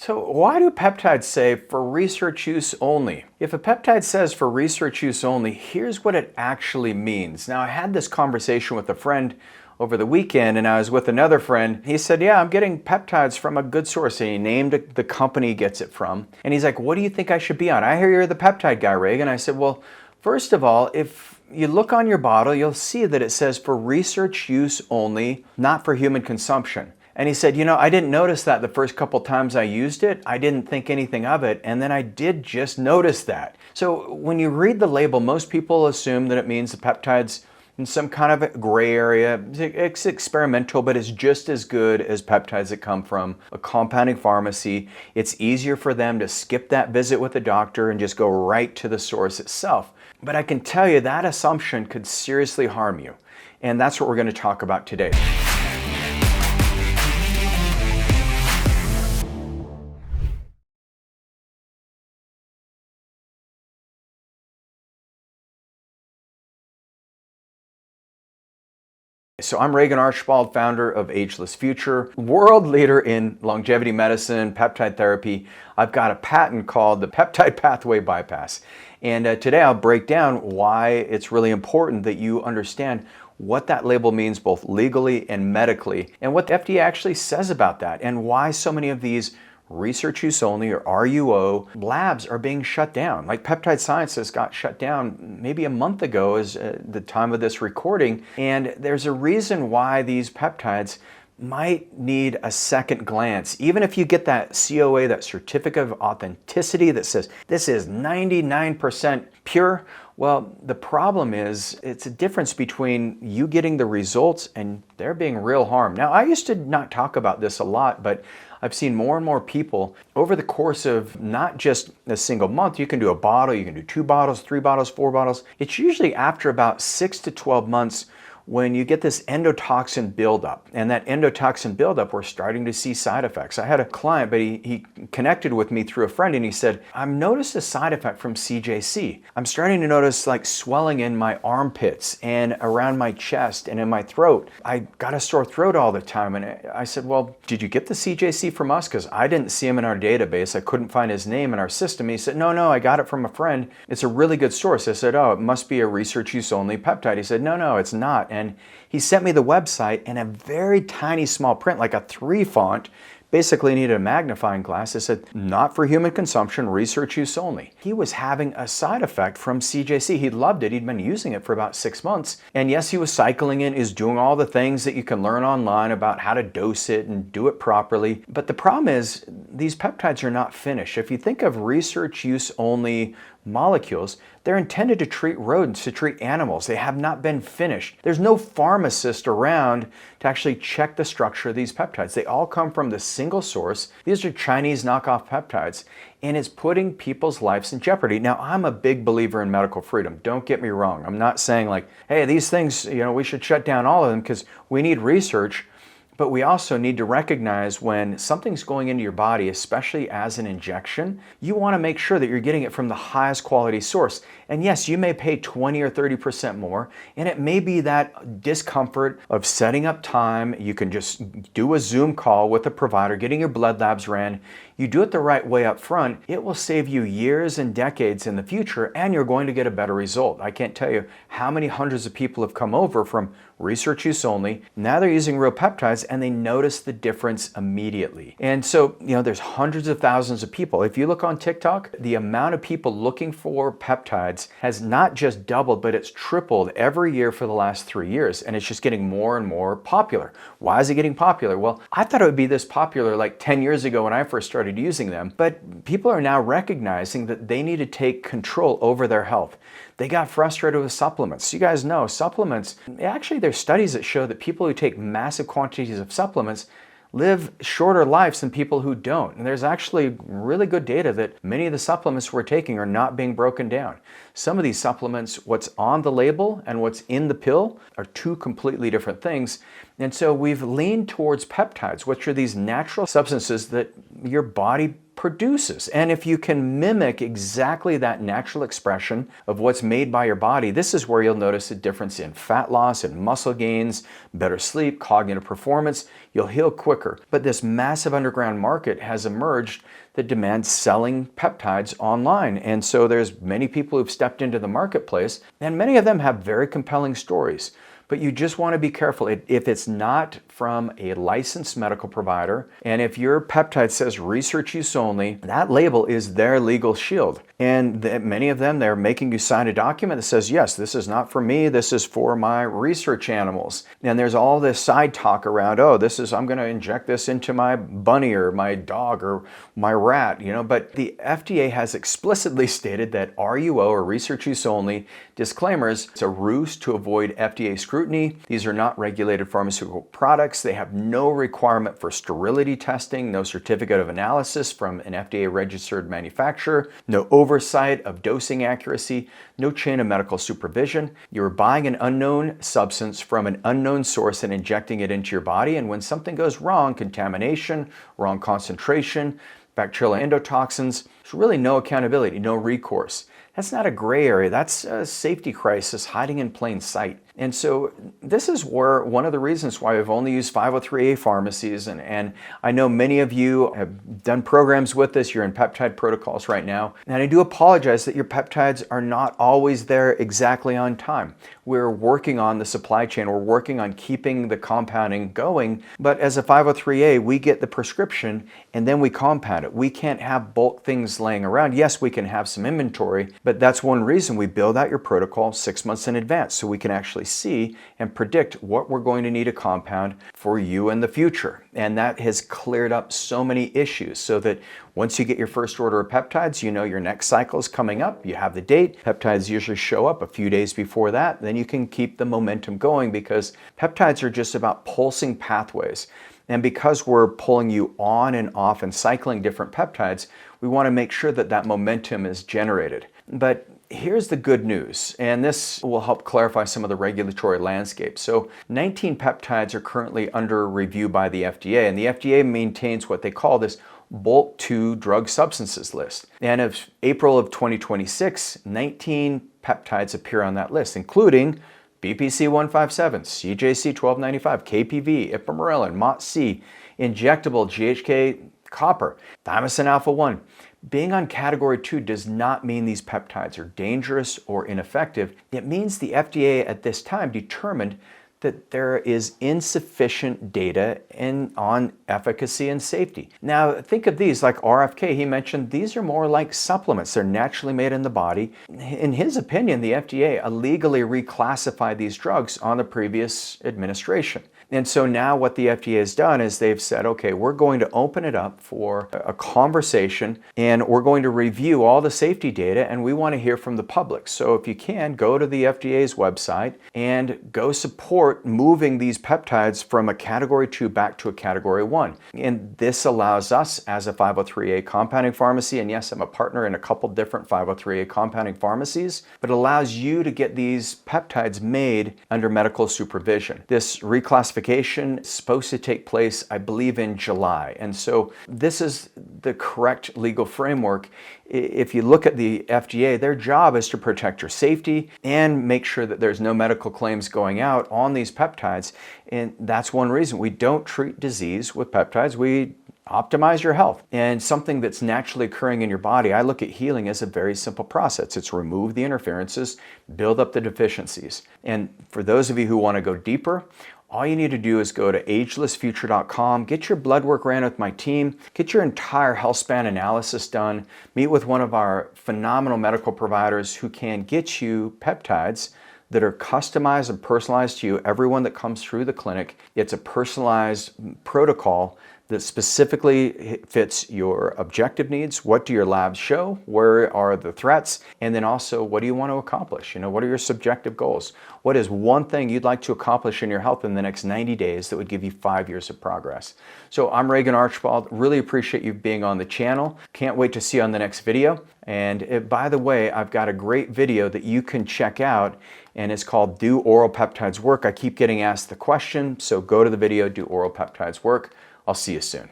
So why do peptides say for research use only? If a peptide says for research use only, here's what it actually means. Now, I had this conversation with a friend over the weekend, and I was with another friend. He said, yeah, I'm getting peptides from a good source, and he named the company he gets it from. And he's like, what do you think I should be on? I hear you're the peptide guy, Regan. I said, well, first of all, if you look on your bottle, you'll see that it says for research use only, not for human consumption. And he said, I didn't notice that the first couple times I used it. I didn't think anything of it. And then I did just notice that. So when you read the label, most people assume that it means the peptide's in some kind of a gray area. It's experimental, but it's just as good as peptides that come from a compounding pharmacy. It's easier for them to skip that visit with the doctor and just go right to the source itself. But I can tell you that assumption could seriously harm you. And that's what we're going to talk about today. So I'm Regan Archibald, founder of Ageless Future, world leader in longevity medicine, peptide therapy. I've got a patent called the Peptide Pathway Bypass. And today I'll break down why it's really important that you understand what that label means both legally and medically, and what the FDA actually says about that, and why so many of these research use only, or RUO, labs are being shut down. Like Peptide Sciences got shut down maybe a month ago is the time of this recording. And there's a reason why these peptides might need a second glance. Even if you get that COA, that certificate of authenticity that says this is 99% pure, well, the problem is it's a difference between you getting the results and there being real harm. Now, I used to not talk about this a lot, but I've seen more and more people over the course of not just a single month. You can do a bottle, you can do 2 bottles, 3 bottles, 4 bottles. It's usually after about 6 to 12 months when you get this endotoxin buildup. And that endotoxin buildup, we're starting to see side effects. I had a client, but he connected with me through a friend, and he said, I've noticed a side effect from CJC. I'm starting to notice like swelling in my armpits and around my chest and in my throat. I got a sore throat all the time. And I said, well, did you get the CJC from us? Because I didn't see him in our database. I couldn't find his name in our system. He said, no, I got it from a friend. It's a really good source. I said, oh, it must be a research use only peptide. He said, no, it's not. And he sent me the website in a very tiny small print, like a 3 font. Basically needed a magnifying glass. It said, not for human consumption, research use only. He was having a side effect from CJC. He loved it. He'd been using it for about 6 months. And yes, he was cycling it, is doing all the things that you can learn online about how to dose it and do it properly. But the problem is these peptides are not finished. If you think of research use only molecules, they're intended to treat rodents, to treat animals. They have not been finished. There's no pharmacist around to actually check the structure of these peptides. They all come from the single source. These are Chinese knockoff peptides, and it's putting people's lives in jeopardy. Now, I'm a big believer in medical freedom. Don't get me wrong. I'm not saying like, hey, these things, we should shut down all of them because we need research. But we also need to recognize when something's going into your body, especially as an injection, you want to make sure that you're getting it from the highest quality source. And yes, you may pay 20 or 30% more, and it may be that discomfort of setting up time. You can just do a Zoom call with a provider, getting your blood labs ran. You do it the right way up front, it will save you years and decades in the future, and you're going to get a better result. I can't tell you how many hundreds of people have come over from research use only. Now they're using real peptides and they notice the difference immediately. And so, there's hundreds of thousands of people. If you look on TikTok, the amount of people looking for peptides has not just doubled, but it's tripled every year for the last 3 years. And it's just getting more and more popular. Why is it getting popular? Well, I thought it would be this popular like 10 years ago when I first started using them, but people are now recognizing that they need to take control over their health. They got frustrated with supplements. You guys know supplements, actually there's studies that show that people who take massive quantities of supplements live shorter lives than people who don't. And there's actually really good data that many of the supplements we're taking are not being broken down. Some of these supplements, what's on the label and what's in the pill are 2 completely different things. And so we've leaned towards peptides, which are these natural substances that your body produces. And if you can mimic exactly that natural expression of what's made by your body, this is where you'll notice a difference in fat loss and muscle gains, better sleep, cognitive performance. You'll heal quicker. But this massive underground market has emerged that demands selling peptides online. And so there's many people who've stepped into the marketplace, and many of them have very compelling stories. But you just want to be careful. If it's not from a licensed medical provider, and if your peptide says research use only, that label is their legal shield. And many of them, they're making you sign a document that says, yes, this is not for me, this is for my research animals. And there's all this side talk around, oh, I'm going to inject this into my bunny or my dog or my rat, but the FDA has explicitly stated that RUO, or research use only, disclaimers, it's a ruse to avoid FDA scrutiny. These are not regulated pharmaceutical products. They have no requirement for sterility testing, no certificate of analysis from an FDA-registered manufacturer, no oversight of dosing accuracy, no chain of medical supervision. You're buying an unknown substance from an unknown source and injecting it into your body, and when something goes wrong, contamination, wrong concentration, bacterial endotoxins, there's really no accountability, no recourse. That's not a gray area, that's a safety crisis hiding in plain sight. And so this is one of the reasons why we've only used 503A pharmacies, and I know many of you have done programs with us, you're in peptide protocols right now, and I do apologize that your peptides are not always there exactly on time. We're working on the supply chain, we're working on keeping the compounding going, but as a 503A, we get the prescription and then we compound it. We can't have bulk things laying around. Yes, we can have some inventory, but that's one reason we build out your protocol 6 months in advance so we can actually see and predict what we're going to need to compound for you in the future. And that has cleared up so many issues so that once you get your first order of peptides, you know your next cycle is coming up, you have the date, peptides usually show up a few days before that, then you can keep the momentum going because peptides are just about pulsing pathways. And because we're pulling you on and off and cycling different peptides, we want to make sure that that momentum is generated. But here's the good news, and this will help clarify some of the regulatory landscape. So 19 peptides are currently under review by the FDA, and the FDA maintains what they call this Bulk 2 drug substances list. And of April of 2026, 19 peptides appear on that list, including BPC 157, CJC 1295, KPV, ipamorelin, MOTS-C, injectable GHK copper, thymosin alpha-1. Being on category 2 does not mean these peptides are dangerous or ineffective. It means the FDA at this time determined that there is insufficient data on efficacy and safety. Now, think of these like RFK. He mentioned these are more like supplements. They're naturally made in the body. In his opinion, the FDA illegally reclassified these drugs on the previous administration. And so now what the FDA has done is they've said, okay, we're going to open it up for a conversation and we're going to review all the safety data and we want to hear from the public. So if you can, go to the FDA's website and go support moving these peptides from a category 2 back to a category 1. And this allows us as a 503A compounding pharmacy, and yes, I'm a partner in a couple different 503A compounding pharmacies, but it allows you to get these peptides made under medical supervision. This reclassification is supposed to take place, I believe, in July. And so this is the correct legal framework. If you look at the FDA, their job is to protect your safety and make sure that there's no medical claims going out on these peptides. And that's one reason we don't treat disease with peptides. We optimize your health. And something that's naturally occurring in your body, I look at healing as a very simple process. It's remove the interferences, build up the deficiencies. And for those of you who want to go deeper, all you need to do is go to agelessfuture.com, get your blood work ran with my team, get your entire health span analysis done, meet with one of our phenomenal medical providers who can get you peptides that are customized and personalized to you. Everyone that comes through the clinic, it's a personalized protocol that specifically fits your objective needs. What do your labs show? Where are the threats? And then also, what do you want to accomplish? What are your subjective goals? What is one thing you'd like to accomplish in your health in the next 90 days that would give you 5 years of progress? So I'm Regan Archibald. Really appreciate you being on the channel. Can't wait to see you on the next video. And by the way, I've got a great video that you can check out, and it's called Do Oral Peptides Work? I keep getting asked the question, so go to the video, Do Oral Peptides Work? I'll see you soon.